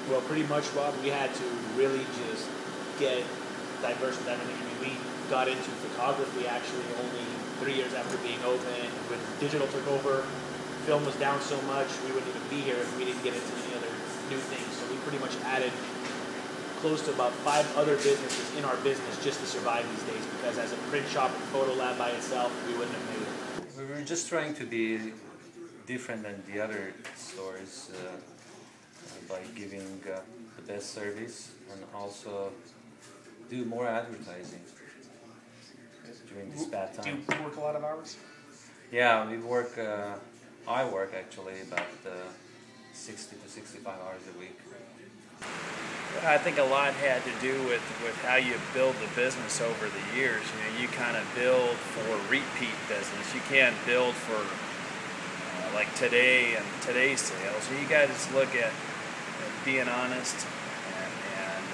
Well, pretty much, Rob, we had to really just get diverse with everything. I mean, we got into photography actually only 3 years after being open. When digital took over, film was down so much, we wouldn't even be here if we didn't get into any other new things. So we pretty much added close to about 5 other businesses in our business just to survive these days, because as a print shop and photo lab by itself, we wouldn't have made it. We were just trying to be different than the other stores by giving the best service and also do more advertising during this bad time. Do you work a lot of hours? Yeah, we work, I work actually about 60 to 65 hours a week. I think a lot had to do with how you build the business over the years. You know, you kind of build for repeat business. You can't build for like today and today's sales. So you got to just look at being honest and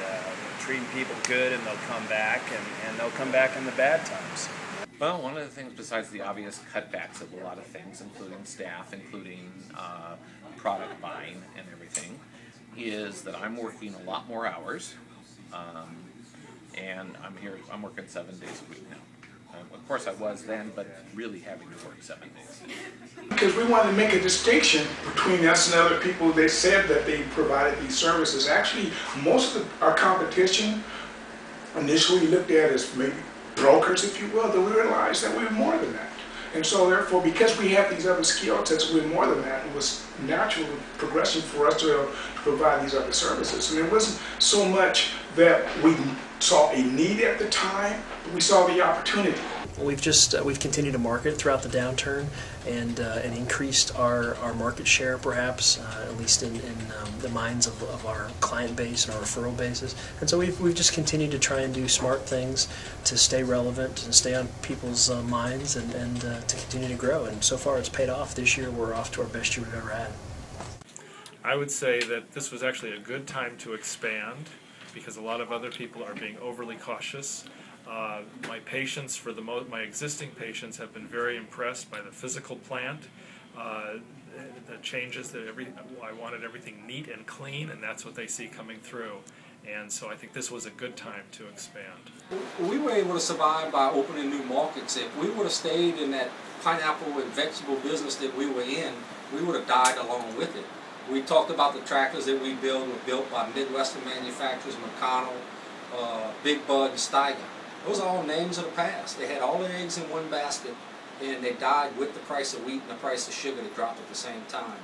treating people good, and they'll come back, and they'll come back in the bad times. Well, one of the things besides the obvious cutbacks of a lot of things, including staff, including product buying and everything, is that I'm working a lot more hours, and I'm working 7 days a week now. Of course I was then, but really having to work 7 days. Because we wanted to make a distinction between us and other people that said that they provided these services. Actually, most of our competition initially looked at as maybe brokers, if you will, but we realized that we were more than that. And so therefore, because we have these other skill sets, we're more than that. It was natural progression for us to provide these other services. And it wasn't so much that we saw a need at the time, but we saw the opportunity. We've continued to market throughout the downturn and increased our market share, perhaps at least in the minds of our client base and our referral bases. And so we've just continued to try and do smart things to stay relevant and stay on people's minds and to continue to grow. And so far it's paid off. This year we're off to our best year we've ever had. I would say that this was actually a good time to expand, because a lot of other people are being overly cautious. My patients, my existing patients, have been very impressed by the physical plant, the changes that I wanted everything neat and clean, and that's what they see coming through. And so I think this was a good time to expand. We were able to survive by opening new markets. If we would have stayed in that pineapple and vegetable business that we were in, we would have died along with it. We talked about the tractors that we built were built by Midwestern manufacturers, McConnell, Big Bud, and Steiger. Those are all names of the past. They had all their eggs in one basket, and they died with the price of wheat and the price of sugar that dropped at the same time.